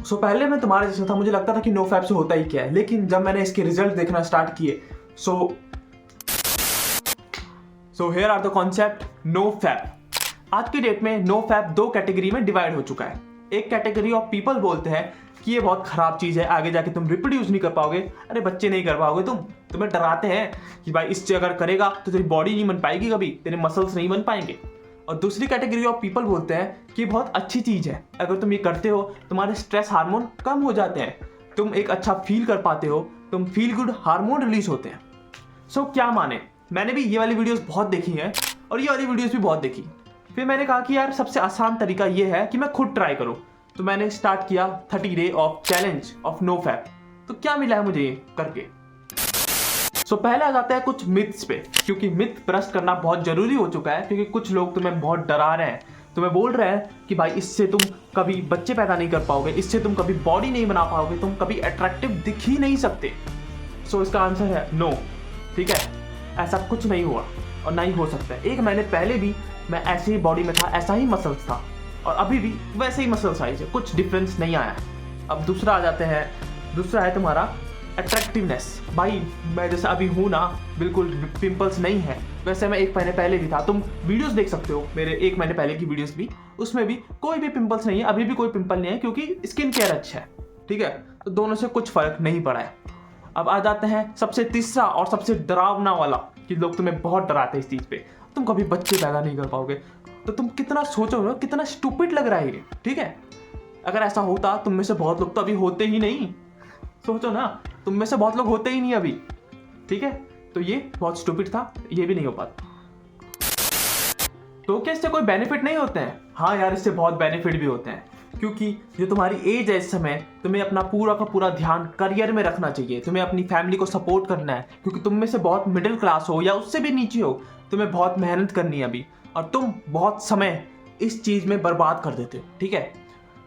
पहले मैं तुम्हारे जैसा था, मुझे लगता था कि नो फैप से होता ही क्या है, लेकिन जब मैंने इसके रिजल्ट देखना स्टार्ट किए so here are the concept no fap. आज की डेट में नो फैप दो कैटेगरी में डिवाइड हो चुका है। एक कैटेगरी ऑफ पीपल बोलते हैं कि ये बहुत खराब चीज है, आगे जाके तुम रिप्रोड्यूस नहीं कर पाओगे, अरे बच्चे नहीं कर पाओगे, तुम्हें डराते हैं कि भाई इससे अगर करेगा तो तेरी बॉडी नहीं बन पाएगी, कभी तेरे मसल्स नहीं बन पाएंगे। और दूसरी कैटेगरी ऑफ पीपल बोलते हैं कि बहुत अच्छी चीज है, अगर तुम ये करते हो तुम्हारे स्ट्रेस हार्मोन कम हो जाते हैं, तुम एक अच्छा फील कर पाते हो, तुम फील गुड हार्मोन रिलीज होते हैं। क्या माने, मैंने भी ये वाली वीडियोस बहुत देखी हैं और ये वाली वीडियोस भी बहुत देखी। फिर मैंने कहा कि यार सबसे आसान तरीका ये है कि मैं खुद ट्राई करूं, तो मैंने स्टार्ट किया 30 day of challenge of no fap. तो क्या मिला है मुझे ये करके? पहले आ जाता है कुछ मिथ्स पे, क्योंकि मिथ ब्रस्ट करना बहुत जरूरी हो चुका है, क्योंकि कुछ लोग तुम्हें बहुत डरा रहे हैं, तुम्हें बोल रहे हैं कि भाई इससे तुम कभी बच्चे पैदा नहीं कर पाओगे, इससे तुम कभी बॉडी नहीं बना पाओगे, तुम कभी अट्रैक्टिव दिख ही नहीं सकते। इसका आंसर है नो। ठीक है, ऐसा कुछ नहीं हुआ और ना ही हो सकता है। 1 महीने पहले भी मैं ऐसी ही बॉडी में था, ऐसा ही मसल्स था और अभी भी वैसे ही मसल साइज है, कुछ डिफरेंस नहीं आया है। अब दूसरा है तुम्हारा अट्रैक्टिवनेस। भाई मैं जैसे अभी हूँ ना, बिल्कुल पिंपल्स नहीं है, वैसे मैं 1 महीने पहले भी था। तुम वीडियोस देख सकते हो मेरे 1 महीने पहले की वीडियोस भी, उसमें भी कोई भी पिंपल्स नहीं है, अभी भी कोई पिंपल नहीं है, क्योंकि स्किन केयर अच्छा है। ठीक है, तो दोनों से कुछ फर्क नहीं पड़ा है। अब आ जाते हैं सबसे तीसरा और सबसे डरावना वाला, कि लोग तुम्हें बहुत डराते हैं इस चीज पे, तुम कभी बच्चे पैदा नहीं कर पाओगे। तो तुम कितना सोचो ना, कितना स्टूपिड लग रहा है ये। ठीक है, अगर ऐसा होता, तुम में से बहुत लोग तो अभी होते ही नहीं, सोचो ना, तुम में से बहुत लोग होते ही नहीं अभी। ठीक है, तो ये बहुत स्टूपिड था, ये भी नहीं हो पाता। तो क्या इससे कोई बेनिफिट नहीं होते हैं? हाँ यार, इससे बहुत बेनिफिट भी होते हैं, क्योंकि जो तुम्हारी एज है इस समय, तुम्हें अपना पूरा का पूरा ध्यान करियर में रखना चाहिए, तुम्हें अपनी फैमिली को सपोर्ट करना है, क्योंकि तुम में से बहुत मिडिल क्लास हो या उससे भी नीचे हो, तुम्हें बहुत मेहनत करनी है अभी, और तुम बहुत समय इस चीज में बर्बाद कर देते हो। ठीक है,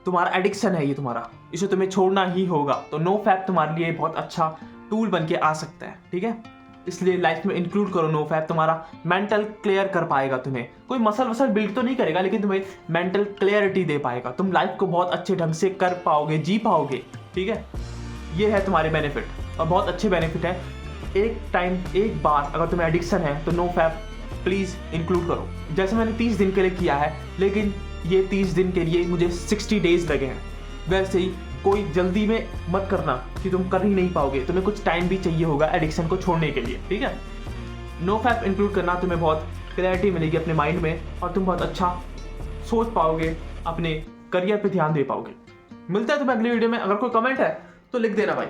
तुम्हारा एडिक्शन है ये तुम्हारा, इसे तुम्हें छोड़ना ही होगा। तो नो फैप तुम्हारे लिए बहुत अच्छा टूल बन के आ सकता है। ठीक है, इसलिए लाइफ में इंक्लूड करो नो फैप। तुम्हारा मेंटल क्लियर कर पाएगा, तुम्हें कोई मसल वसल बिल्ड तो नहीं करेगा, लेकिन तुम्हें मेंटल क्लियरिटी दे पाएगा, तुम लाइफ को बहुत अच्छे ढंग से कर पाओगे, जी पाओगे। ठीक है, ये है तुम्हारे बेनिफिट और बहुत अच्छे बेनिफिट है। एक बार अगर तुम्हें एडिक्शन है तो नो फैप प्लीज इंक्लूड करो। जैसे मैंने 30 दिन के लिए किया है, लेकिन ये 30 दिन के लिए मुझे 60 डेज लगे हैं, वैसे ही कोई जल्दी में मत करना कि तुम कर ही नहीं पाओगे, तुम्हें कुछ टाइम भी चाहिए होगा एडिक्शन को छोड़ने के लिए। ठीक है, नो फैप इंक्लूड करना, तुम्हें बहुत क्लैरिटी मिलेगी अपने माइंड में और तुम बहुत अच्छा सोच पाओगे, अपने करियर पे ध्यान दे पाओगे। मिलता है तुम्हें अगली वीडियो में। अगर कोई कमेंट है तो लिख देना भाई।